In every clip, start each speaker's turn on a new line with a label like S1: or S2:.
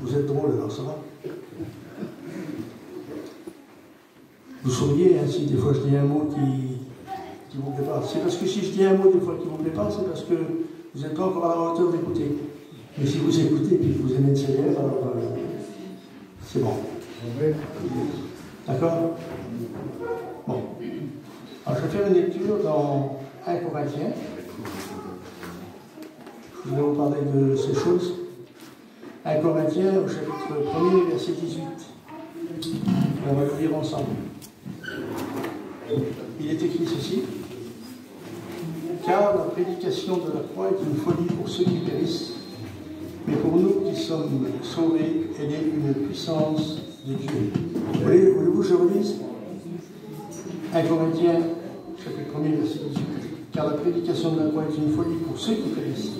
S1: Vous êtes drôle alors, ça va? Vous souriez, hein, si des fois je dis un mot qui ne vous plaît pas. C'est parce que si je dis un mot des fois qui ne vous plaît pas, c'est parce que vous n'êtes pas encore à la hauteur d'écouter. Mais si vous écoutez et que vous aimez le Seigneur, alors c'est bon. D'accord? Bon. Alors je vais faire une lecture dans 1 Corinthiens. Je vais vous parler de ces choses. 1 Corinthiens au chapitre 1er, verset 18. On va le lire ensemble. Il est écrit ceci. Car la prédication de la croix est une folie pour ceux qui périssent, mais pour nous qui sommes sauvés, elle est une puissance de Dieu. Voulez-vous que je relise 1 Corinthiens, chapitre 1er, verset 18. Car la prédication de la croix est une folie pour ceux qui périssent,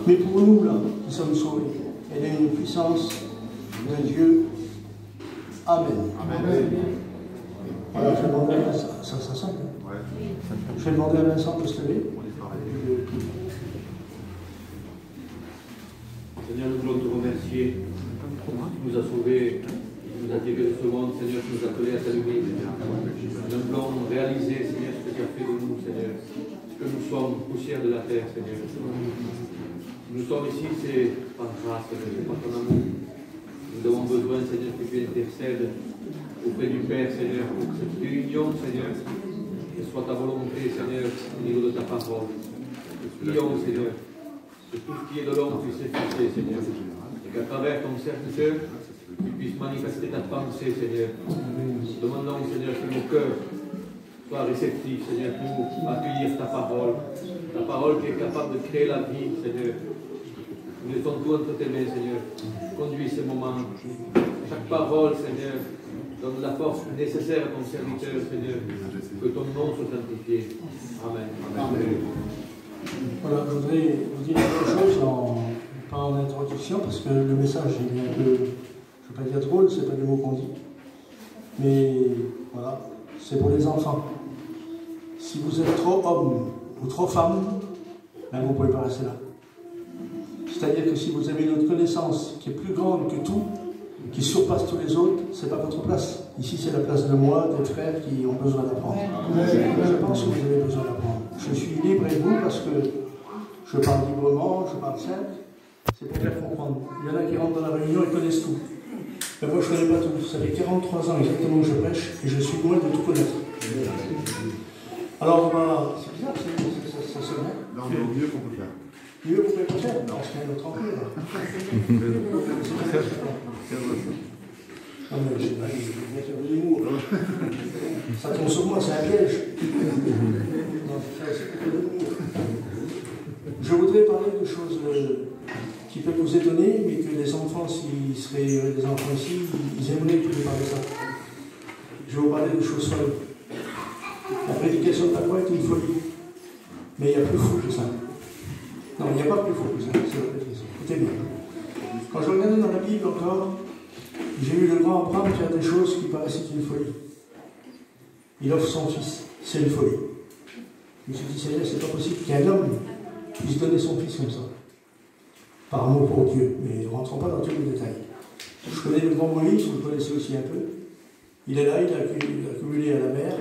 S1: mais pour nous, là, qui sommes sauvés, elle est une puissance de Dieu. Amen. Amen. Voilà, je vais demander à Vincent, ça semble. Ouais. Je vais demander à Vincent de se lever.
S2: Seigneur, nous voulons te remercier. Tu nous as sauvés, tu nous as tirés de ce monde, Seigneur, tu nous as appelés à t'allumer. Nous voulons réaliser, Seigneur, ce que tu as fait de nous, Seigneur. Que nous sommes poussière de la terre, Seigneur. Nous sommes ici, c'est par grâce, Seigneur, c'est par ton amour. Nous avons besoin, Seigneur, que tu intercèdes auprès du Père, Seigneur, pour que cette réunion, Seigneur, que soit ta volonté, Seigneur, au niveau de ta parole. Prions, Seigneur, que tout ce qui est de l'homme puisse s'effacer, Seigneur, et qu'à travers ton serviteur, tu puisses manifester ta pensée, Seigneur. Demandons, Seigneur, que nos cœurs sois réceptif, Seigneur, pour accueillir ta parole qui est capable de créer la vie, Seigneur. Nous laissons tout entre tes mains, Seigneur. Conduis ces moments. Chaque parole, Seigneur, donne la force nécessaire à ton serviteur, Seigneur. Que ton nom soit sanctifié. Amen. Amen.
S1: Voilà, je voudrais vous dire quelque chose, pas en introduction, parce que le message est un peu, je ne vais pas dire drôle, ce n'est pas des mots qu'on dit. Mais voilà, c'est pour les enfants. Si vous êtes trop homme ou trop femme, ben vous ne pouvez pas rester là. C'est-à-dire que si vous avez une connaissance qui est plus grande que tout, qui surpasse tous les autres, ce n'est pas votre place. Ici, c'est la place de moi, des frères qui ont besoin d'apprendre. Je pense que vous avez besoin d'apprendre. Je suis libre et vous parce que je parle librement, je parle simple. C'est pour faire comprendre. Il y en a qui rentrent dans la réunion et connaissent tout. Mais moi, je ne connais pas tout. Ça fait 43 ans exactement que je prêche et je suis loin de tout connaître. Alors, on va... C'est bizarre, ça se met.
S3: Non, mais au mieux qu'on peut faire.
S1: Mieux qu'on peut faire. Non, parce qu'il y a un autre empire. Non, mais je sais pas, il va faire de l'humour. Ça tombe sur moi, c'est un piège. Non, c'est de l'humour. Je voudrais parler de choses qui peuvent vous étonner, mais que les enfants, s'ils seraient des enfants ici, ils aimeraient que je parle de ça. Je vais vous parler de choses folles. La prédication de la croix est une folie. Mais il y a plus fou que ça. Non, il n'y a pas plus fou que ça. C'est la prédication. Écoutez bien. Quand je regardais dans la Bible encore, j'ai eu le grand Abraham faire des choses qui paraissaient une folie. Il offre son fils. C'est une folie. Je me suis dit, Seigneur, c'est pas possible qu'un homme puisse donner son fils comme ça. Par amour pour Dieu. Mais ne rentrons pas dans tous les détails. Je connais le grand Moïse, vous le connaissez aussi un peu. Il est là, il a accumulé à la mer.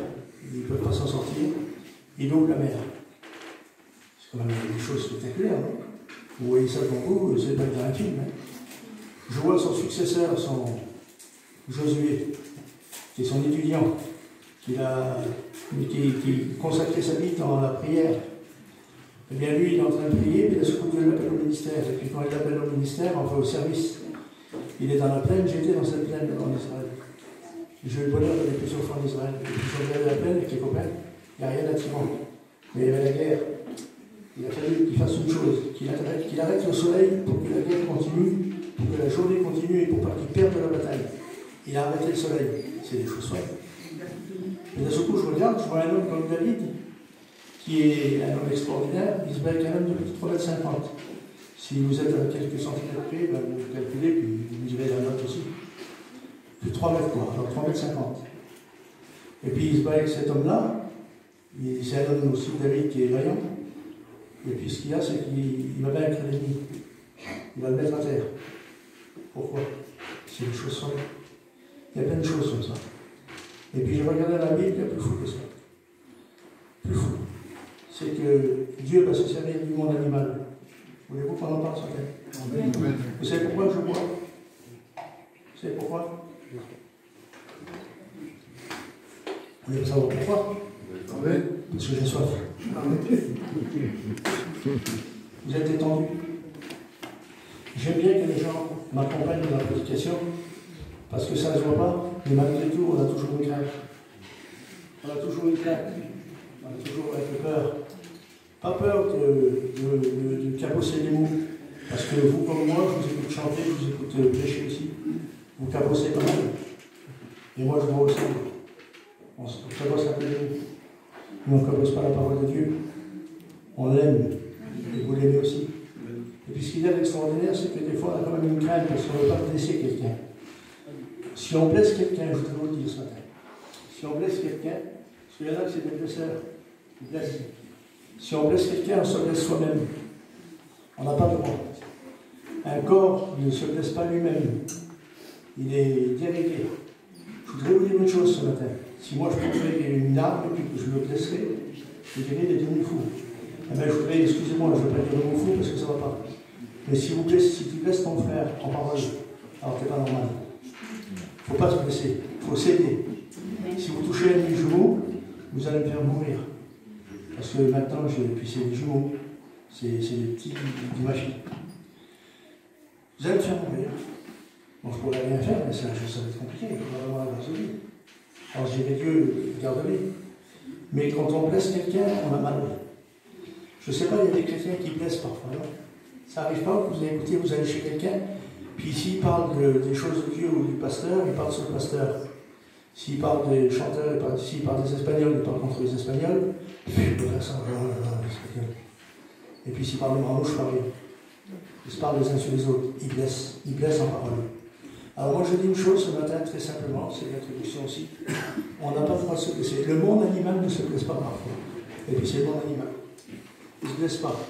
S1: Ils ne peuvent pas s'en sortir. Il ouvre la mer. C'est quand même des choses spectaculaires, non? Vous voyez ça devant vous, c'est pas dans un film. Hein? Je vois son successeur, son Josué, qui est son étudiant, qui consacrait sa vie dans la prière. Eh bien, lui, il est en train de prier, puis il a ce coup de Dieu l'appelle au ministère. Et puis, quand il l'appelle au ministère, on va au service. Il est dans la plaine, j'étais dans cette plaine en Israël. J'ai eu le bonheur d'aller plusieurs fois en Israël. Et puis, je regardais la plaine avec les copains, il n'y a rien d'attirant. Mais il y avait la guerre. Il a fallu qu'il fasse une chose, qu'il arrête le soleil pour que la guerre continue, pour que la journée continue et pour pas qu'il perde la bataille. Il a arrêté le soleil. C'est des choses folles. Et d'un seul coup, je regarde, je vois un homme comme David, qui est un homme extraordinaire, il se bat avec un homme de 3,50 m. Si vous êtes à quelques centimètres près, ben vous calculez, puis vous direz la note aussi. Plus de 3 mètres, quoi, alors 3,50 m. Et puis il se bat avec cet homme-là, c'est un homme aussi, David, qui est vaillant. Et puis ce qu'il y a, c'est qu'il va vaincre l'ennemi. Il va le mettre à terre. Pourquoi? C'est des choses folles. Il y a plein de choses comme ça. Et puis je regardais la Bible, il y a plus fou que ça. Plus fou. C'est que Dieu va se servir du monde animal. Voulez-vous qu'on en parle ce matin? Vous savez pourquoi je bois? Vous savez pourquoi? Vous voulez savoir pourquoi? Parce que j'ai soif. Vous êtes détendus. J'aime bien que les gens m'accompagnent dans la prédication, parce que ça ne se voit pas, mais malgré tout, on a toujours une crainte. On a toujours une crainte. On a toujours un peu peur. Pas peur de cabosser les mots, parce que vous, comme moi, je vous écoute chanter, je vous écoute prêcher aussi. Vous cabossez pas mal. Et moi, je vois aussi. On cabosse un peu les mots. Mais on ne cabosse pas la parole de Dieu. On l'aime. Et vous l'aimez aussi. Et puis ce qu'il y a d'extraordinaire, c'est que des fois, on a quand même une crainte parce qu'on ne veut pas blesser quelqu'un. Si on blesse quelqu'un, je voudrais vous le dire ce matin, si on blesse quelqu'un, parce qu'il y en a qui c'est des blesseurs, qui blessent. Si on blesse quelqu'un, on se blesse soi-même. On n'a pas le droit. Un corps ne se blesse pas lui-même. Il est déréglé. Je voudrais vous dire une chose ce matin. Si moi je prendrais une arme et puis que je le blesserais, je dirais il est devenu fou. Eh bien, je voudrais, excusez-moi, je ne veux pas dire le mot fou parce que ça ne va pas. Mais si tu blesses ton frère en parole, alors tu n'es pas normal. Il ne faut pas se blesser, il faut s'aider. Si vous touchez un jumeau, vous allez me faire mourir. Parce que maintenant, puis c'est des jumeaux, c'est des petits du machine. Vous allez me faire mourir. Bon, je ne pourrais rien faire, mais ça va être compliqué, il faut vraiment avoir résolu. Alors je dirais Dieu, garde-les. Mais quand on blesse quelqu'un, on a mal. Je ne sais pas, il y a des chrétiens qui blessent parfois, non? Ça n'arrive pas, vous avez écouté, vous allez chez quelqu'un, puis s'il parle des choses de Dieu ou du pasteur, il parle sur le pasteur. S'il parle des chanteurs, s'il parle des Espagnols, il parle contre les Espagnols. Il peut faire ça, l'Espagnol. Et puis s'il parle de Marmouche, pareil. Ils se parlent les uns sur les autres. Ils blessent en parole. Alors moi je dis une chose ce matin, très simplement, c'est l'introduction aussi. On n'a pas le droit de se blesser. Le monde animal ne se blesse pas parfois. Et puis c'est le monde animal. Ils ne se blessent pas.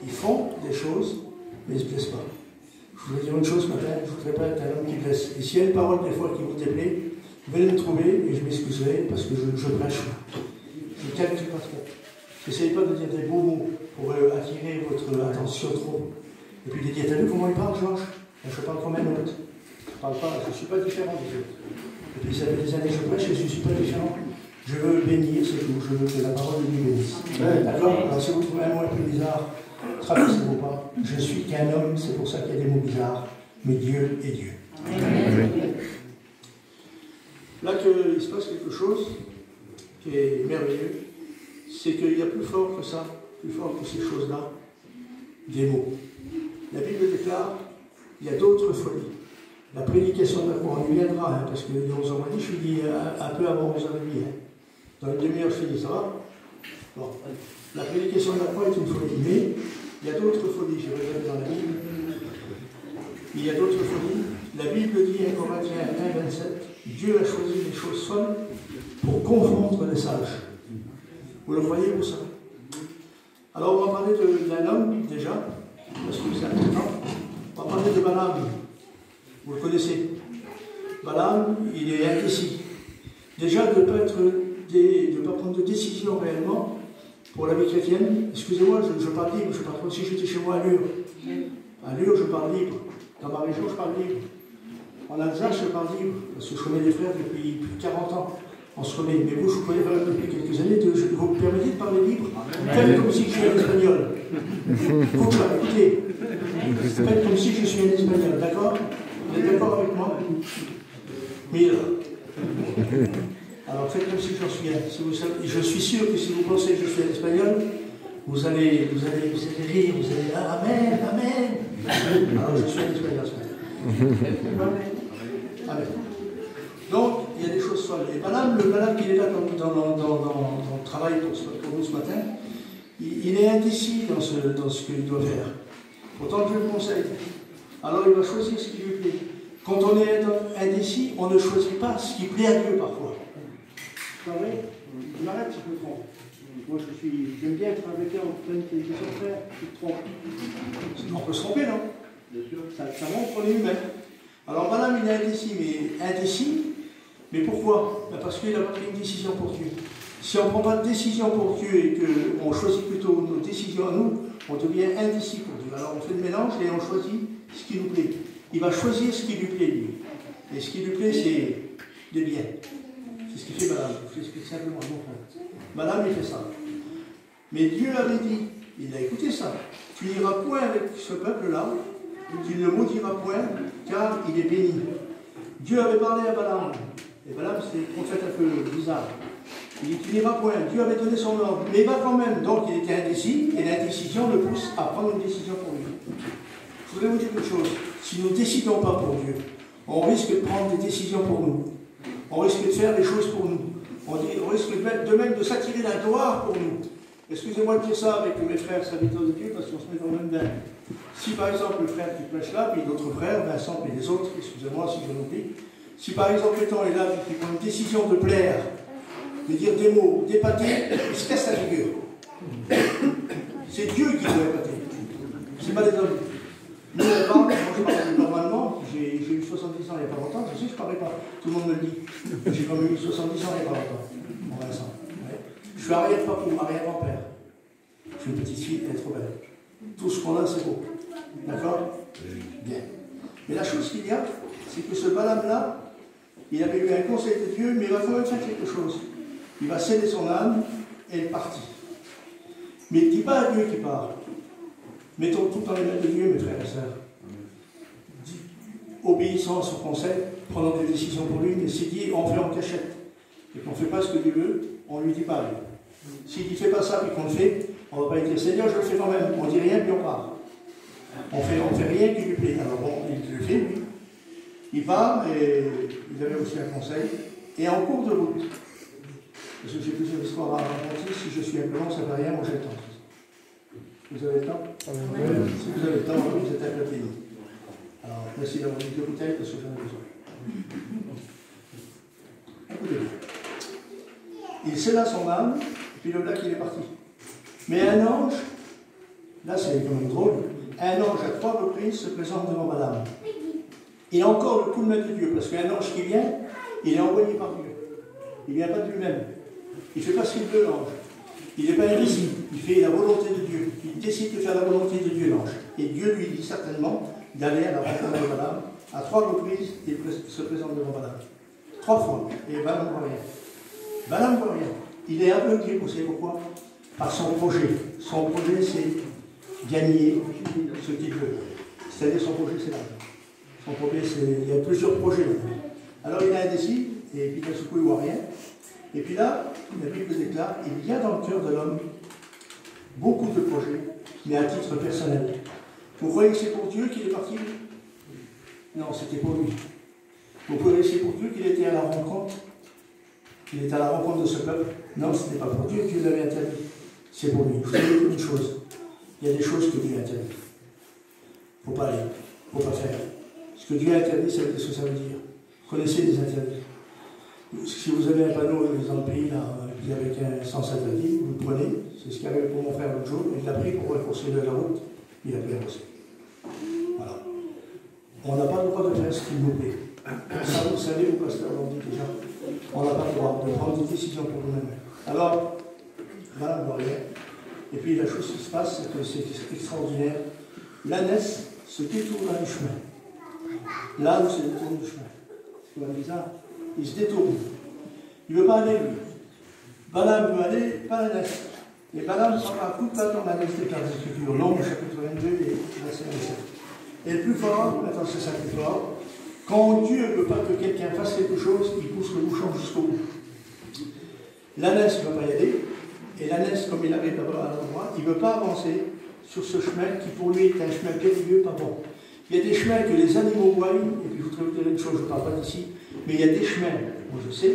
S1: Ils font des choses, mais ils ne se blessent pas. Je voudrais dire une chose ce matin, je ne voudrais pas être un homme qui blesse. Et s'il y a une parole des fois qui vous déplaît, venez me trouver et je m'excuserai parce que je prêche. Je calme pas trop. N'essayez pas de dire des beaux mots pour attirer votre attention trop. Et puis de dire, t'as vu comment il parle, Georges? Je parle comme un autre. Je parle pas, je ne suis pas différent des autres. Et puis ça fait des années que je prêche et je ne suis pas différent. Je veux bénir ce jour, je veux que la parole de Dieu bénisse. D'accord? Alors si vous trouvez un mot un peu bizarre, traversez-vous pas. Je suis qu'un homme, c'est pour ça qu'il y a des mots bizarres. Mais Dieu est Dieu. Amen. Là, il se passe quelque chose qui est merveilleux, c'est qu'il y a plus fort que ça, plus fort que ces choses-là, des mots. La Bible déclare, il y a d'autres folies. La prédication de la croix, on y viendra, parce que nous avons dit, je finis un peu avant 11h30. Dans une demi-heure, je finis, ça va? Bon. La prédication de la croix est une folie, mais il y a d'autres folies, je regarde dans la Bible. Il y a d'autres folies. La Bible dit, 1 Corinthiens 1, 27, Dieu a choisi les choses folles pour confondre les sages. Vous le voyez, vous savez. Alors, on va parler d'un homme, déjà, parce que c'est important. On va parler de Balaam. Vous le connaissez. Balaam, il est indécis. Déjà, de ne pas prendre de décision réellement pour la vie chrétienne. Excusez-moi, je parle libre, je parle comme si j'étais chez moi à Lure. À Lure, je parle libre. Dans ma région, je parle libre. En Alsace, je parle libre, parce que je connais des frères depuis plus de 40 ans. On se connaît. Mais vous, je vous connais depuis quelques années. Vous me permettez de parler libre? Faites comme si je suis un espagnol. Vous, écoutez. Faites comme si je suis un espagnol, d'accord? Vous êtes d'accord avec moi? Mira. Alors faites comme si j'en suis un. Si vous savez, je suis sûr que si vous pensez que je suis un espagnol, vous allez rire, vous allez dire Amen, Amen. Alors je suis un espagnol ce matin. Amen. Donc, il y a des choses folles. Et Balaam, le Balaam qui est là dans le travail pour nous ce matin, il est indécis dans ce qu'il doit faire. Pourtant, Dieu le conseille. Alors, il va choisir ce qui lui plaît. Quand on est indécis, on ne choisit pas ce qui plaît à Dieu parfois. C'est vrai? Je m'arrête si je me trompe. Moi, j'aime bien être avec eux en pleine télévision, frère, tu te trompes. On peut se tromper, non? Bien sûr. Ça montre qu'on est humain. Alors Balaam, il est indécis, mais pourquoi? Parce qu'il n'a pas pris une décision pour Dieu. Si on ne prend pas de décision pour Dieu et qu'on choisit plutôt nos décisions à nous, on devient indécis pour Dieu. Alors on fait le mélange et on choisit ce qui nous plaît. Il va choisir ce qui lui plaît, lui. Et ce qui lui plaît, c'est des biens. C'est ce qu'il fait Balaam. Je l'explique simplement à mon frère. Balaam, il fait ça. Mais Dieu avait dit, il a écouté ça, tu n'iras point avec ce peuple-là, tu ne le maudiras point, car il est béni. Dieu avait parlé à Balaam. Et Balaam, c'est une concept un peu bizarre. Il dit, tu n'iras point. Dieu avait donné son ordre. Mais il va quand même. Donc, il était indécis, et l'indécision le pousse à prendre une décision pour lui. Je voudrais vous dire quelque chose. Si nous ne décidons pas pour Dieu, on risque de prendre des décisions pour nous. On risque de faire des choses pour nous. On risque de même de s'attirer la gloire pour nous. Excusez-moi de dire ça avec mes frères serviteurs de Dieu, parce qu'on se met dans le même bain. Si par exemple le frère qui prêche là, puis d'autres frères, Vincent et les autres, excusez-moi si je l'oublie, si par exemple étant est là, qui prend une décision de plaire, de dire des mots, d'épater, il se casse la figure. C'est Dieu qui doit épater. C'est pas les hommes. Nous, on parle, moi je parle normalement, j'ai eu 70 ans il n'y a pas longtemps, je sais que je ne parlais pas, tout le monde me le dit. J'ai quand même eu 70 ans il n'y a pas longtemps, mon Vincent. Ouais. Je suis arrière-papou, arrière-grand-père. Je suis une petite fille, elle est trop belle. Tout ce qu'on a, c'est beau. D'accord? Bien. Mais la chose qu'il y a, c'est que ce Balaam-là, il avait eu un conseil de Dieu, mais il va quand même faire quelque chose. Il va céder son âme et elle partit. Mais il ne dit pas à Dieu qu'il part. Mettons tout dans les mains de Dieu, mes frères et sœurs. Obéissant à son conseil, prenant des décisions pour lui, mais s'il dit on fait en cachette et qu'on ne fait pas ce que Dieu veut, on ne lui dit pas. S'il dit fais pas ça et qu'on le fait, on ne va pas lui dire Seigneur, je le fais quand même. On ne dit rien puis on part. On fait rien qui lui plaît. Alors bon, il le fait, lui. Il part et il avait aussi un conseil. Et en cours de route, parce que j'ai plusieurs histoires à raconter, si je suis un peu long, ça ne va rien, moi j'ai le temps. Vous avez le temps? Oui. Si vous avez le temps, vous êtes un peu béni. Alors, merci d'avoir mis 2 bouteilles parce que j'en ai besoin. Écoutez-vous. Il scella son âme, et puis le black il est parti. Mais un ange, là c'est quand même drôle, un ange à 3 reprises se présente devant Balaam. Il a encore le coup de main de Dieu, parce qu'un ange qui vient, il est envoyé par Dieu. Il ne vient pas de lui-même. Il ne fait pas ce qu'il veut, l'ange. Il n'est pas invisible, il fait la volonté de Dieu. Il décide de faire la volonté de Dieu, l'ange. Et Dieu lui dit certainement d'aller à la rencontre de Balaam. À 3 reprises, il se présente devant Balaam. 3 fois. Et Balaam ne voit rien. Balaam ne voit rien. Il est aveuglé, vous savez pourquoi? Par son projet. Son projet, c'est gagner ce qu'il veut. C'est-à-dire son projet, c'est l'argent. Son projet, c'est... Il y a plusieurs projets. Alors il est indécis, et puis d'un coup, il ne voit rien. Et puis là, la Bible déclare, il y a dans le cœur de l'homme beaucoup de projets, mais à titre personnel. Vous croyez que c'est pour Dieu qu'il est parti? Non, c'était pour lui. Vous croyez que c'est pour Dieu qu'il était à la rencontre? Il était à la rencontre de ce peuple? Non, ce n'était pas pour Dieu, Dieu l'avait interdit. C'est pour lui. Je vous dis une chose. Il y a des choses que Dieu interdit. Il ne faut pas aller, il ne faut pas faire. Ce que Dieu a interdit, ça veut dire ce que ça veut dire. Vous connaissez les interdits. Si vous avez un panneau dans le pays, là, avec un sens interdit, vous le prenez. C'est ce qui arrive pour mon frère l'autre jour. Il l'a pris pour repousser de la route. Il a pris à bosser. Voilà. On n'a pas le droit de faire ce qu'il nous plaît. Ça, vous savez, vous pasteur l'ont dit déjà. On n'a pas le droit de prendre des décisions pour nous-mêmes. Alors, voilà, on voit rien. Et puis la chose qui se passe, c'est que c'est extraordinaire. L'ânesse se détourne du chemin. L'âne se détourne du chemin. C'est quand même bizarre. Il se détourne. Il ne veut pas aller, lui. Balaam veut aller, pas l'ânesse. Et Balaam s'en va à coup de bâton dans l'ânesse des Écritures. Nombre chapitre 22 et verset 27. Et le plus fort, maintenant c'est ça le plus fort, quand Dieu ne veut pas que quelqu'un fasse quelque chose, il pousse le bouchon jusqu'au bout. L'ânesse ne veut pas y aller, et l'ânesse, comme il arrive d'abord à l'endroit, il ne veut pas avancer sur ce chemin qui pour lui est un chemin périlleux, pas bon. Il y a des chemins que les animaux voient, et puis je voudrais vous dire une chose, je ne parle pas d'ici, mais il y a des chemins, moi je sais,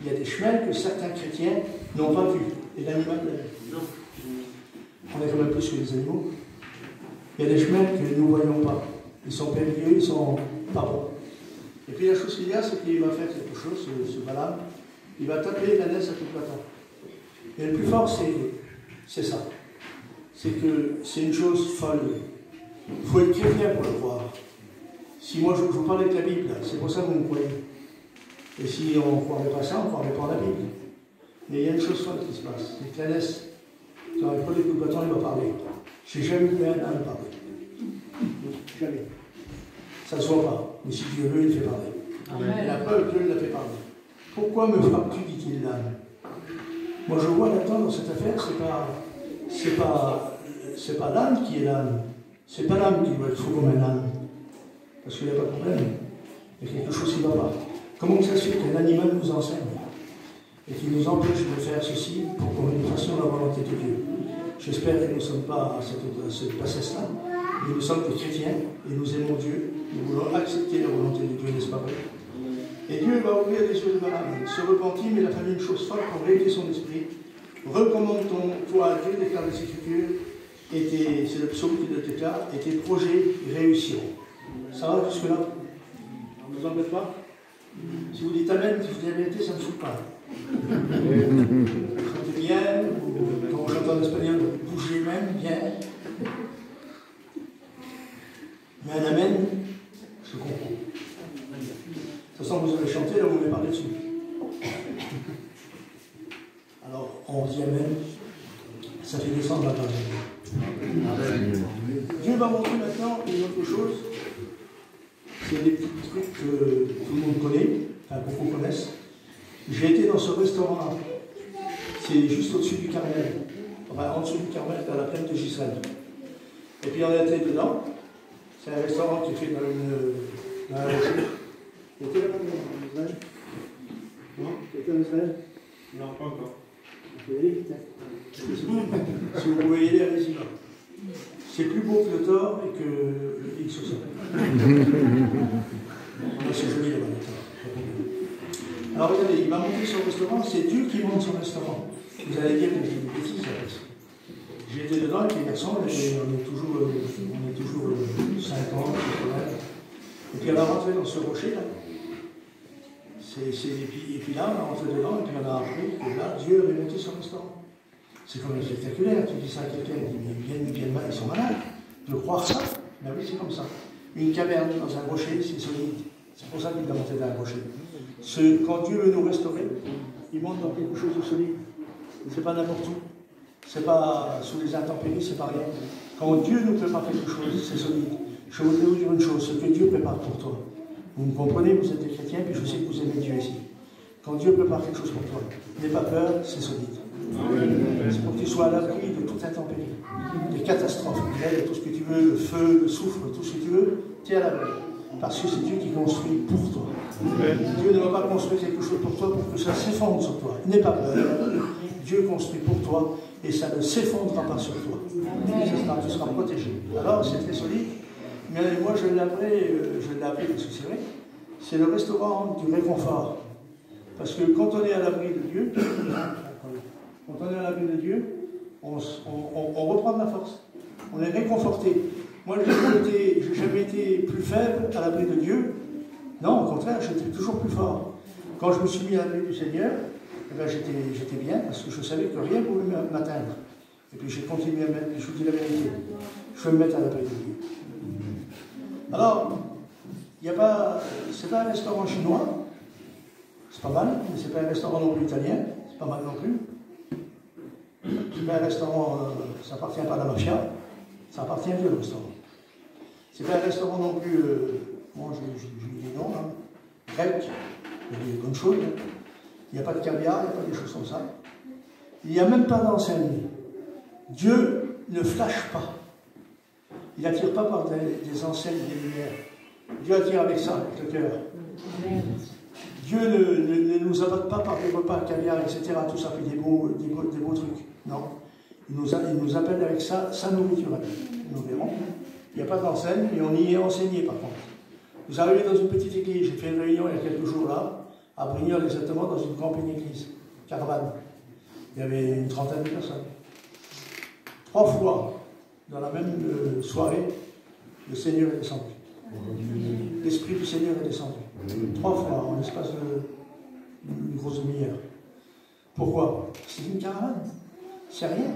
S1: il y a des chemins que certains chrétiens n'ont pas vus, et l'animal l'a vu. On est quand même plus que les animaux. Il y a des chemins que nous ne voyons pas. Ils sont périlleux, ils sont pas bons. Et puis la chose qu'il y a, c'est qu'il va faire quelque chose, ce Balaam, il va taper l'ânesse à tout bâton. Et le plus fort, c'est ça. C'est que c'est une chose folle. Il faut être chrétien pour le voir. Si moi je vous parlais de la Bible, c'est pour ça que vous me croyez. Et si on ne croirait pas ça, on ne croirait pas la Bible. Mais il y a une chose folle qui se passe. C'est que la laisse, quand il prend des coups de bâton, il va parler. Je n'ai jamais vu un âme parler. Jamais. Ça ne se voit pas. Mais si Dieu veut, il fait parler. Amen. Et la preuve, Dieu l'a fait parler. Pourquoi me frappes-tu, dit-il l'âme? Moi je vois là-dedans, dans cette affaire, c'est pas l'âme qui est l'âme. C'est pas l'âme qui doit être fou comme un âne. Parce qu'il n'y a pas de problème. Il y a quelque chose qui ne va pas. Comment ça se fait qu'un animal nous enseigne et qui nous empêche de faire ceci pour que nous fassions la volonté de Dieu? J'espère que nous ne sommes pas à cette passesse-là, mais nous sommes des chrétiens et nous aimons Dieu. Nous voulons accepter la volonté de Dieu, n'est-ce pas vrai? Et Dieu va ouvrir les yeux de malade, se repentit, mais il a fallu une chose folle pour réveiller son esprit. Recommande-toi à Dieu, déclare les Écritures, c'est le psaume qui le déclare, et tes projets réussiront. Ça va jusque-là? On ne vous embête pas? Si vous dites Amen, si vous dites la vérité, ça ne me saoule pas. Chantez bien, quand on chante en espagnol, bougez même bien. Mais un Amen, je comprends. De toute façon, vous allez chanter, là vous m'avez parlé dessus. Alors, on dit Amen, ça fait descendre la page. Dieu va montrer maintenant une autre chose. C'est des petits trucs que tout le monde connaît, enfin beaucoup connaissent. J'ai été dans ce restaurant-là. C'est juste au-dessus du Carmel. Enfin, en dessous du Carmel, dans la plaine de Gisèle. Et puis on a été dedans. C'est un restaurant qui est fait dans la rocher. Vous étiez là-bas en Israël? Non? Tu étais en Israël? Non, pas encore. Vous pouvez y aller vite, hein? Si vous pouvez y aller, allez-y là. C'est plus beau que le Thor et que le X au sol. C'est joli là-bas, le Thor. Alors regardez, il m'a montré son restaurant, c'est Dieu qui monte son restaurant. Vous allez dire que j'ai une bêtise, j'ai été dedans avec les garçons, on est toujours 5 ans, et puis on a rentré dans ce rocher là. Et puis là, on est rentré dedans, et puis on a appris que là, Dieu avait monté son restaurant. C'est quand même spectaculaire, tu dis ça à quelqu'un, il dit, ils sont malades. De croire ça, ben oui, c'est comme ça. Une caverne dans un rocher, c'est solide. C'est pour ça qu'il a monté dans un rocher. Quand Dieu veut nous restaurer, il monte dans quelque chose de solide. C'est pas n'importe où. C'est pas sous les intempéries, c'est pas rien. Quand Dieu nous prépare quelque chose, c'est solide. Je voudrais vous dire une chose, ce que Dieu prépare pour toi. Vous me comprenez, vous êtes des chrétiens, puis je sais que vous aimez Dieu ici. Quand Dieu prépare quelque chose pour toi, n'aie pas peur, c'est solide. C'est pour que tu sois à l'abri de toute intempérie, des catastrophes, tout ce que tu veux, le feu, le soufre, tout ce que tu veux, tu es à l'abri. Parce que c'est Dieu qui construit pour toi. Dieu ne va pas construire quelque chose pour toi pour que ça s'effondre sur toi. N'aie pas peur. Dieu construit pour toi et ça ne s'effondrera pas sur toi. Tu seras protégé. Alors, c'est très solide. Mais moi, je l'ai appelé parce que c'est vrai. C'est le restaurant du réconfort. Parce que quand on est à l'abri de Dieu, on reprend de la force. On est réconforté. Moi, je n'ai jamais été plus faible à l'abri de Dieu. Non, au contraire, j'étais toujours plus fort. Quand je me suis mis à l'abri du Seigneur, eh ben, j'étais bien parce que je savais que rien ne pouvait m'atteindre. Et puis j'ai continué à mettre, je vous dis la vérité, je vais me mettre à l'abri de Dieu. Alors, c'est pas un restaurant chinois, c'est pas mal, mais c'est pas un restaurant non plus italien, c'est pas mal non plus. C'est pas un restaurant, ça appartient pas à la mafia, ça appartient à Dieu le restaurant. C'est pas un restaurant non plus, moi j'ai mis des noms, hein, grec, il y a des bonnes choses, il n'y a pas de caviar, il n'y a pas des choses comme ça. Il n'y a même pas d'enseigne. Dieu ne flash pas. Il n'attire pas par des enseignes, des lumières. Dieu attire avec ça, avec le cœur. Dieu ne nous abatte pas par des repas, caviar, etc. Tout ça fait des beaux trucs. Non. Il nous appelle avec ça, sa nourriture. Nous verrons. Il n'y a pas d'enseigne, mais on y est enseigné par contre. Vous arrivez dans une petite église, j'ai fait une réunion il y a quelques jours là, à Brignoles exactement, dans une campagne église, caravane. Il y avait une trentaine de personnes. 3 fois, dans la même soirée, le Seigneur est descendu. L'Esprit du Seigneur est descendu. 3 fois, en l'espace d'une grosse demi-heure. Pourquoi? C'est une caravane. C'est rien.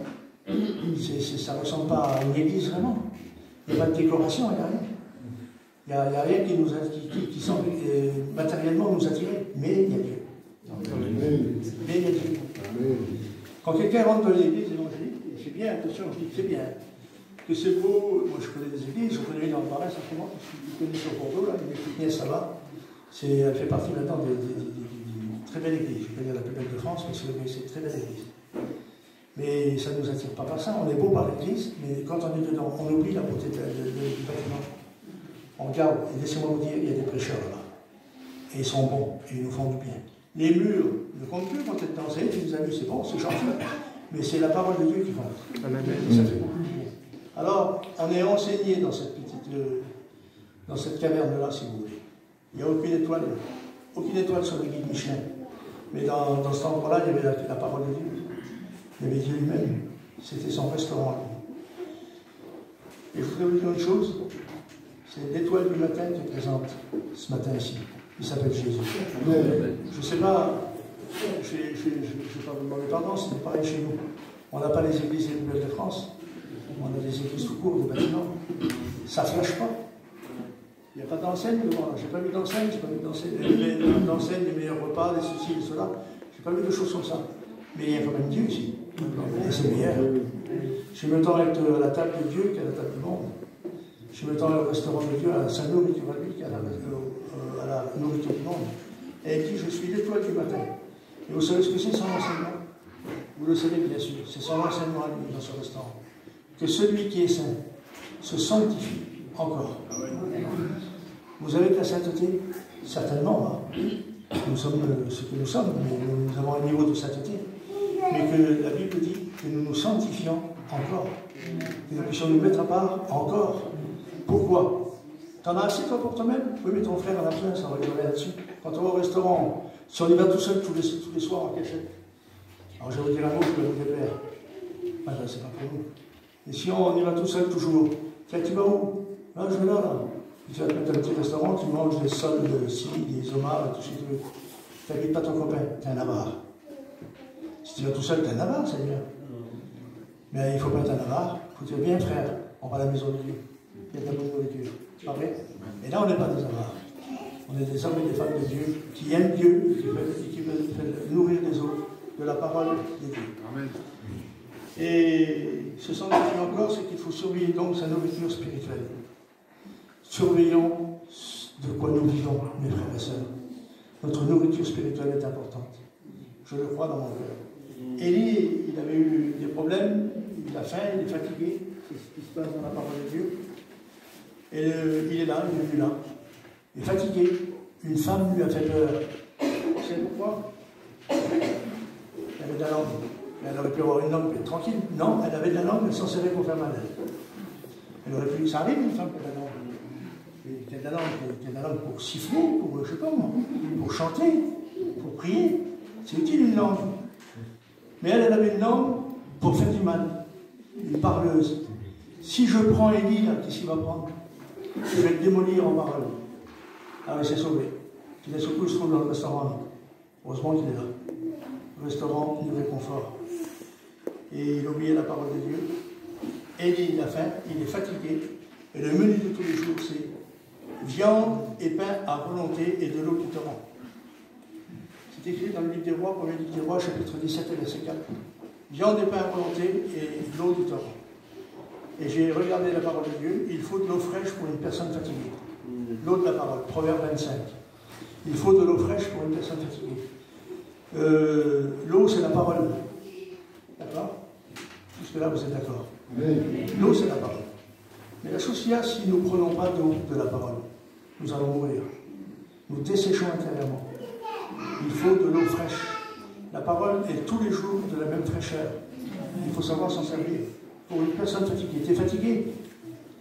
S1: Ça ne ressemble pas à une église vraiment. Il n'y a pas de décoration, il n'y a rien. Il n'y a rien qui semble matériellement nous attirer, mais il y a Dieu. Mais il y a Dieu. Quand quelqu'un rentre dans l'église évangélique, c'est bien, attention, je dis que c'est bien. Que c'est beau, moi je connais des églises, je connais une en Paris, simplement, je connais sur Bordeaux, là, une église, ça va. Elle fait partie maintenant d'une très belle église. Je ne vais pas dire la plus belle de France, mais c'est une très belle église. Mais ça ne nous attire pas par ça. On est beau par l'église, mais quand on est dedans, on oublie la beauté du bâtiment. On regarde, et laissez-moi vous dire, il y a des prêcheurs là. Et ils sont bons, et ils nous font du bien. Les murs ne comptent plus quand tu es dans tu nous as vu, c'est bon, c'est gentil. Mais c'est la parole de Dieu qui compte. Et ça fait beaucoup de bien. Alors, on est enseigné dans cette dans cette caverne-là, si vous voulez. Il n'y a aucune étoile sur le guide Michelin. Mais dans cet endroit-là, il y avait la parole de Dieu. Il y avait Dieu lui-même. C'était son restaurant. Et je voudrais vous dire une chose. C'est l'étoile du matin qui est présente ce matin ici. Il s'appelle Jésus. Je ne sais pas, je ne vais pas vous demander pardon, c'est pareil chez nous. On n'a pas les églises les plus belles de France. On a des églises tout court, des bâtiments. Ça ne flash pas. Il n'y a pas d'enseigne devant. Je n'ai pas vu d'enseigne, je n'ai pas vu d'enseigne, des meilleurs repas, des ceci, des cela. Je n'ai pas vu de choses comme ça. Mais il y a quand même Dieu ici. Et c'est meilleur. Je me tends être à la table de Dieu qu'à la table du monde. Je me tends au restaurant de Dieu, à sa nourriture à lui, qu'à la nourriture du monde. Et il dit, je suis l'étoile du matin. Et vous savez ce que c'est son enseignement? Vous le savez bien sûr. C'est son enseignement à lui dans ce restaurant. Que celui qui est saint se sanctifie encore. Vous avez de la sainteté? Certainement. Hein. Nous sommes ce que nous sommes, mais nous avons un niveau de sainteté. Mais que la Bible dit que nous nous sanctifions encore. Que nous puissions nous mettre à part encore. Pourquoi? T'en as assez toi pour toi-même? Oui, mais ton frère en a plein, ça va rigoler là-dessus. Quand on va au restaurant, si on y va tout seul tous les soirs en cachette, alors je vais vous dire un mot, je peux vous déplaire. Ah ben, c'est pas pour nous. Et si on y va tout seul toujours, tiens, tu vas où? Ah, je vais là. Puis tu vas te mettre un petit restaurant, tu manges des sols de scie, des homards et tout ce que tu veux. Tu n'habites pas ton copain, t'es un avare. Si tu vas tout seul, t'es un avare, c'est bien. Mais il ne faut pas être un avare, il faut dire bien frère, on va à la maison de Dieu. Il y a de la bonne nourriture. C'est pas vrai? Et là, on n'est pas des avares. On est des hommes et des femmes de Dieu qui aiment Dieu et qui veulent nourrir les autres de la parole de Dieu. Amen. Et ce sanctifier encore, c'est qu'il faut surveiller donc sa nourriture spirituelle. Surveillons de quoi nous vivons, mes frères et sœurs. Notre nourriture spirituelle est importante. Je le crois dans mon cœur. Élie, il avait eu des problèmes, il a faim, il est fatigué, c'est ce qui se passe dans la parole de Dieu. Et il est là, il est venu là. Il est fatigué. Une femme lui a fait peur. Vous savez pourquoi? Elle avait de la langue. Elle aurait pu avoir une langue tranquille. Non, elle avait de la langue, elle s'en servait pour faire mal. Elle aurait pu. Ça arrive une femme qui a de la langue. Qui a de la langue pour siffler, pour, je sais pas moi, pour chanter, pour prier. C'est utile une langue. Mais elle avait une langue pour faire du mal. Une parleuse. Si je prends Élie, là, qu'est-ce qu'il va prendre? Je vais le démolir en parole. Ah oui, c'est sauvé. Tout d'un coup, il se trouve dans le restaurant. Heureusement qu'il est là. Le restaurant du réconfort. Et il oubliait la parole de Dieu. Élie, il a faim, il est fatigué. Et le menu de tous les jours, c'est viande et pain à volonté et de l'eau qui torrent. C'est écrit dans le livre des rois, premier livre des rois, chapitre 17 et verset 4. Viande et pain à volonté et de l'eau qui torrent. Et j'ai regardé la parole de Dieu, il faut de l'eau fraîche pour une personne fatiguée. L'eau de la parole, Proverbe 25. Il faut de l'eau fraîche pour une personne fatiguée. L'eau, c'est la parole. D'accord? Jusque-là, vous êtes d'accord? L'eau, c'est la parole. Mais la chose qu'il y a, si nous ne prenons pas d'eau de la parole, nous allons mourir. Nous desséchons intérieurement. Il faut de l'eau fraîche. La parole est tous les jours de la même fraîcheur. Il faut savoir s'en servir. Pour une personne fatiguée. Tu es fatigué?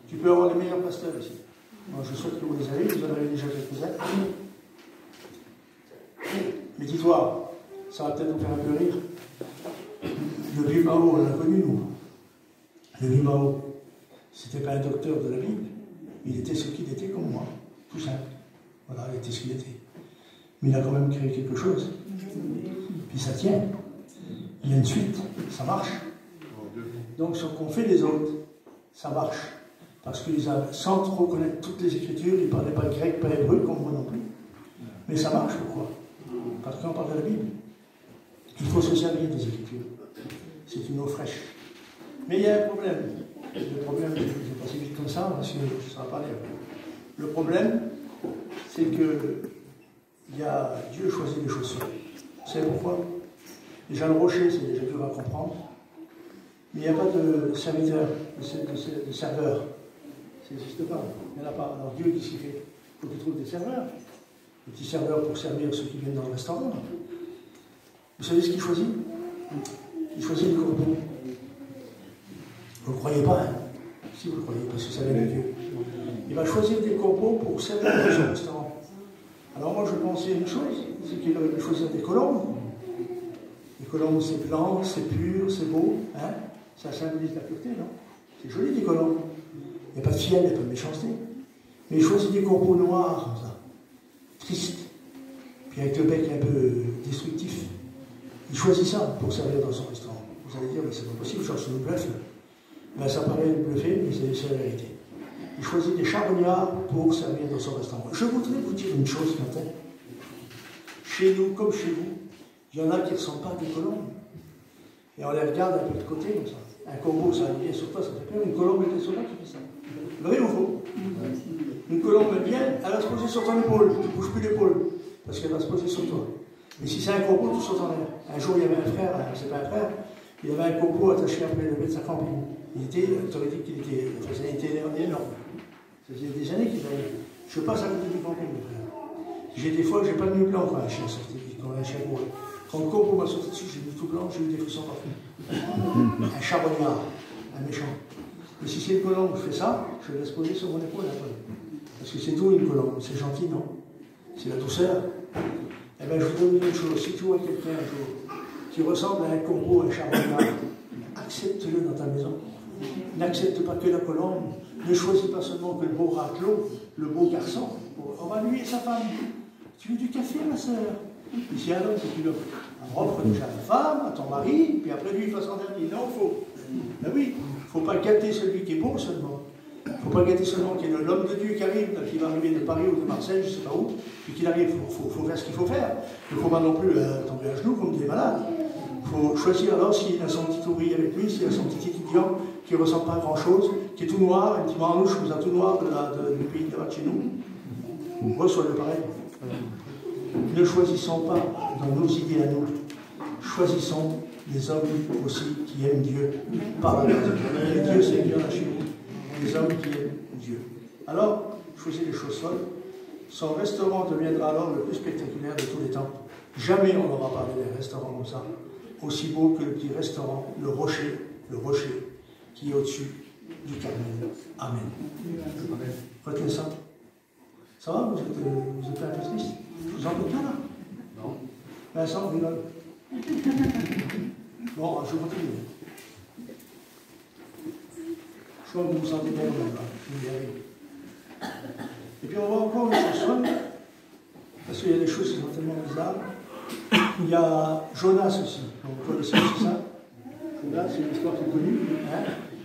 S1: Tu peux avoir les meilleurs pasteurs ici. Moi, je souhaite que vous les avez, vous en avez déjà quelques-uns. Mais dis-toi, ça va peut-être vous faire un peu rire. Le vieux Mao, on l'a connu, nous. Le vieux Mao, c'était pas un docteur de la Bible. Il était ce qu'il était comme moi. Tout simple. Voilà, il était ce qu'il était. Mais il a quand même créé quelque chose. Puis ça tient. Il y a une suite. Ça marche. Donc ce qu'on fait les autres, ça marche. parce qu'ils sans trop connaître toutes les Écritures, ils ne parlaient pas grec, pas hébreu, comme moi non plus. Mais ça marche, pourquoi? Parce qu'on parle de la Bible. Il faut se servir des Écritures. C'est une eau fraîche. Mais il y a un problème. Le problème, je vais passer vite comme ça, parce que ça va pas aller. Le problème, c'est que Dieu choisit les choses seules. Vous savez pourquoi? Déjà, le rocher, c'est déjà dur à comprendre. Mais il n'y a pas de serviteur, de serveur. Ça n'existe pas. Il n'y en a pas. Alors Dieu, qu'est-ce qu'il fait? Il faut qu'il trouve des serveurs. Des petits serveurs pour servir ceux qui viennent dans le restaurant. Vous savez ce qu'il choisit? Il choisit les corbeaux. Vous ne le croyez pas, hein? Si vous le croyez, parce que ça vient de Dieu. Il va choisir des corbeaux pour servir dans son restaurant. Alors moi, je pensais une chose, c'est qu'il aurait pu choisir des colombes. Les colombes, c'est blanc, c'est pur, c'est beau. Hein? Ça symbolise la pureté, non? C'est joli, des colombes. Il n'y a pas de fiel, il n'y a pas de méchanceté. Mais il choisit des corbeaux noirs, comme ça. Tristes. Puis avec le bec un peu destructif. Il choisit ça pour servir dans son restaurant. Vous allez dire, mais c'est pas possible, genre c'est une bluffe. Ben, ça paraît bluffé, mais c'est la vérité. Il choisit des charognards pour servir dans son restaurant. Je voudrais vous dire une chose ce matin. Chez nous, comme chez vous, il y en a qui ne ressemblent pas à des colombes. Et on les regarde un peu de côté, comme ça. Un corbeau, ça vient sur toi, ça fait peur. Une colombe, elle est sur toi, tu fais ça. Vrai ou faux? Une colombe, elle vient, elle va se poser sur ton épaule. Tu ne bouges plus l'épaule, parce qu'elle va se poser sur toi. Mais si c'est un corbeau, tu sautes en l'air. Un jour, il y avait un frère, c'est pas un frère, il y avait un corbeau attaché après le médecin camping. Il était, t'aurais dit qu'il était, enfin, ça était énorme. Ça faisait des années qu'il avait. Je passe à côté du camping, mon frère. J'ai des fois, j'ai pas mis blanc quand un chien sortait, quand un chien courait. Quand le corbeau m'a sauté dessus, j'ai mis tout blanc, j'ai eu des frissons partout. Un charognard, un méchant. Mais si c'est une colombe, je fais ça, je laisse poser sur mon épaule après. Parce que c'est doux une colombe, c'est gentil, non? C'est la douceur. Eh bien, je vous donne une chose, si tu vois quelqu'un un jour qui ressemble à un corbeau, un charognard, accepte-le dans ta maison. N'accepte pas que la colombe. Ne choisis pas seulement que le beau raclot, le beau garçon. On va lui et sa femme. Tu veux du café, ma soeur? Ici, un homme, c'est tu offres déjà à ta femme, à ton mari, puis après lui, il fasse en dernier. Non, il faut. Ben oui, il ne faut pas gâter celui qui est beau seulement. Il ne faut pas gâter seulement qu'il y ait l'homme de Dieu qui arrive, qui va arriver de Paris ou de Marseille, je ne sais pas où, puis qu'il arrive, il faut faire ce qu'il faut faire. Il ne faut pas non plus tomber à genoux comme des malades. Il faut choisir alors s'il a son petit ouvrier avec lui, s'il a son petit étudiant qui ne ressemble pas à grand-chose, qui est tout noir, un petit manouche, comme ça, tout noir du pays de là de chez nous. Reçois-le pareil. Ne choisissons pas dans nos idées à nous. Choisissons des hommes aussi qui aiment Dieu. Par la grâce de Dieu. Et Dieu, c'est bien là chez nous. Des hommes qui aiment Dieu. Alors, choisissez les choses folles. Son restaurant deviendra alors le plus spectaculaire de tous les temps. Jamais on n'aura parlé d'un restaurant comme ça. Aussi beau que le petit restaurant, le rocher qui est au-dessus du Carmel. Amen. Retenez ça. Ça va? Vous êtes un peu triste? Vous en êtes pas là? Non. Vincent, rigole. Bon, je continue. Je crois que vous vous sentez bien là. Je vais y arriver. Et puis on va encore une chose folle, parce qu'il y a des choses qui sont tellement bizarres. Il y a Jonas aussi. Vous connaissez aussi ça? Jonas, c'est une histoire qui est connue. Hein?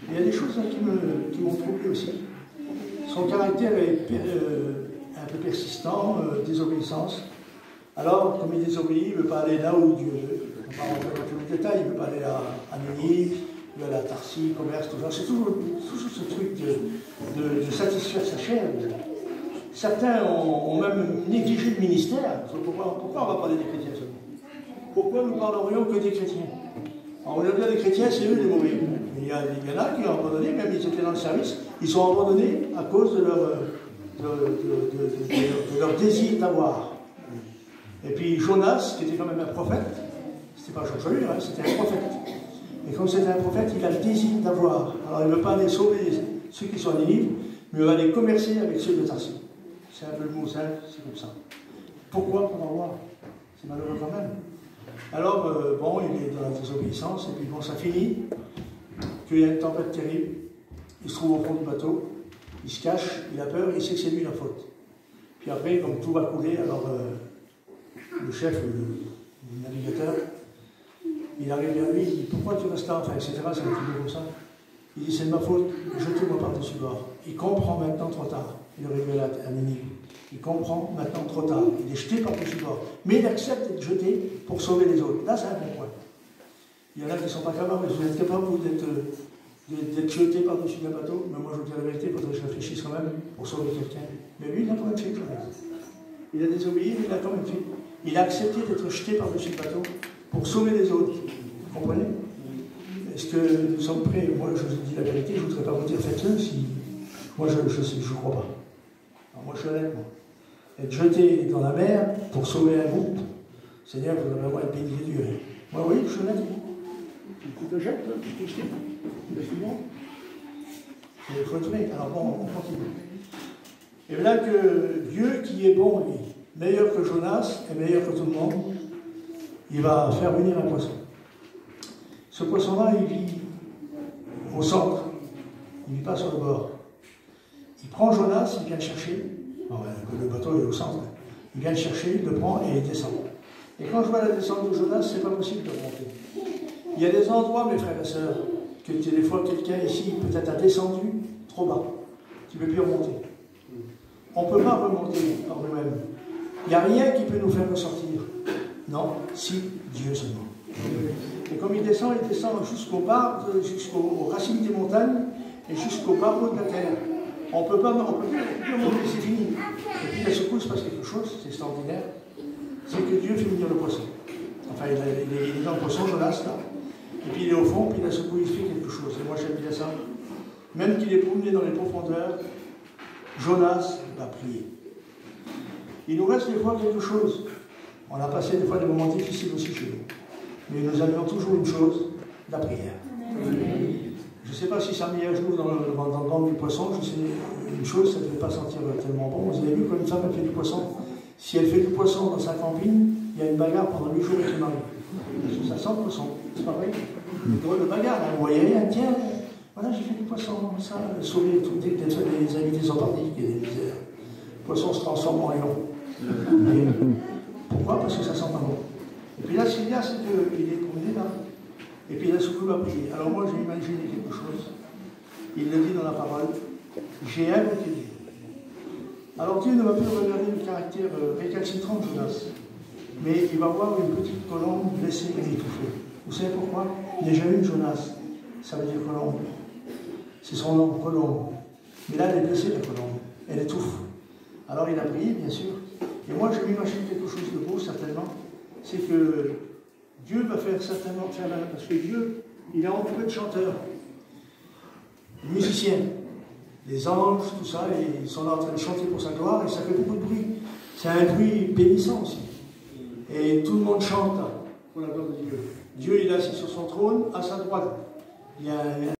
S1: Il y a des choses qui m'ont troublé aussi. Son caractère est un peu persistant, désobéissance. Alors, comme il désobéit, il ne veut pas aller là où Dieu veut. On ne va pas rentrer dans tous les détails, il ne veut pas aller à Ninive, il veut aller à Tarsis, commerce, tout ça. C'est toujours ce truc de satisfaire sa chair. Certains ont même négligé le ministère. Pourquoi on va parler des chrétiens seulement? Pourquoi nous parlerions que des chrétiens? Alors, on va dire les chrétiens, c'est eux les mauvais. Il y en a qui ont abandonné, même ils étaient dans le service, ils sont abandonnés à cause de leur désir d'avoir. Et puis Jonas, qui était quand même un prophète, c'était pas Jean-Jolien, hein, c'était un prophète. Et comme c'était un prophète, il a le désir d'avoir. Alors il ne veut pas aller sauver ceux qui sont à Ninive, mais il va aller commercer avec ceux de Tarsis. C'est un peu le mot simple, c'est comme ça. Pourquoi? Pour avoir. C'est malheureux quand même. Alors, bon, il est dans la désobéissance, et puis bon, ça finit qu'il y a une tempête terrible, il se trouve au fond du bateau, il se cache, il a peur, il sait que c'est lui la faute. Puis après, comme tout va couler, alors le chef, le navigateur, il arrive vers lui, il dit « Pourquoi tu restes là ?» Enfin, etc. C'est un petit peu comme ça. Il dit « C'est de ma faute, jetez-moi par-dessus bord. » il comprend maintenant trop tard. Il aurait dû à Ninive. Il comprend maintenant trop tard. Il est jeté par-dessus bord. Mais il accepte d'être jeté pour sauver les autres. Là, c'est un bon point. Il y en a qui ne sont pas capables, vous êtes capables d'être jeté par-dessus d'un bateau. Mais moi, je vous dis la vérité, il faudrait que je réfléchisse quand même pour sauver quelqu'un. Mais lui, il a quand même fait quelque chose. Il a désobéi, mais il a quand même fait. Il a accepté d'être jeté par-dessus le bateau pour sauver les autres. Vous comprenez? Est-ce que nous sommes prêts? Moi, je vous dis la vérité, je ne voudrais pas vous dire faites-le si. Moi, je ne crois pas. Alors, moi, je suis honnête, moi. Être jeté dans la mer pour sauver un groupe, Seigneur, vous allez avoir être béni de Dieu. Moi, oui, je suis honnête. Tu te jettes, tu te jettes. C'est bon. Il faut être vrai. Alors bon, on continue. Et là que Dieu, qui est bon, lui, meilleur que Jonas et meilleur que tout le monde, il va faire venir un poisson. Ce poisson-là, il vit au centre. Il ne vit pas sur le bord. Il prend Jonas, il vient le chercher. Le bateau est au centre. Il vient le chercher, il le prend et il descend. Et quand je vois la descente de Jonas, c'est pas possible de remonter. Il y a des endroits, mes frères et sœurs, que des fois quelqu'un ici peut-être a descendu trop bas. Tu ne peux plus remonter. On ne peut pas remonter par nous-mêmes. Il n'y a rien qui peut nous faire ressortir. Non, si Dieu seulement. Et comme il descend jusqu'aux racines des montagnes et jusqu'aux barreaux de la terre. On ne peut plus remonter, c'est fini. Et puis la secousse passe quelque chose, c'est extraordinaire. C'est que Dieu fait venir le poisson. Enfin, il est dans le poisson, Jonas, là. Et puis il est au fond, puis la secousse, il fait quelque chose. Et moi, j'aime bien ça. Même qu'il est promené dans les profondeurs, Jonas va prier. Il nous reste des fois quelque chose. On a passé des fois des moments difficiles aussi chez nous. Mais nous avions toujours une chose, la prière. Je ne sais pas si ça a mis un jour dans le ventre du poisson, je sais une chose, ça ne devait pas sentir tellement bon. Vous avez vu quand une femme fait du poisson, si elle fait du poisson dans sa campine, il y a une bagarre pendant 8 jours avec le mari. Parce que ça sent le poisson, c'est pas vrai? Une drôle de bagarre, vous voyez rien, tiens, voilà, j'ai fait du poisson, ça, sauver tout, dès que les invités sont partis, il y a des misères. Le poisson se transforme en lion. Pourquoi? Parce que ça sent pas bon. Et puis là, ce qu'il y a, c'est qu'il est promené là. Et puis il a soufflé à prier. Alors moi, j'ai imaginé quelque chose. Il le dit dans la parole. J'ai invoqué Dieu. Alors Dieu ne va plus regarder le caractère récalcitrant de Jonas. Mais il va voir une petite colombe blessée et étouffée. Vous savez pourquoi? Il n'y a jamais eu Jonas. Ça veut dire colombe. C'est son nom, colombe. Mais là, elle est blessée, la colombe. Elle étouffe. Alors il a prié, bien sûr. Et moi, je m'imagine quelque chose de beau, certainement. C'est que Dieu va certainement faire la... Parce que Dieu, il est entouré de chanteurs, de musiciens, les anges, tout ça, et ils sont là en train de chanter pour sa gloire, et ça fait beaucoup de bruit. C'est un bruit bénissant aussi. Et tout le monde chante pour la gloire de Dieu. Dieu, il est assis sur son trône, à sa droite. Il y a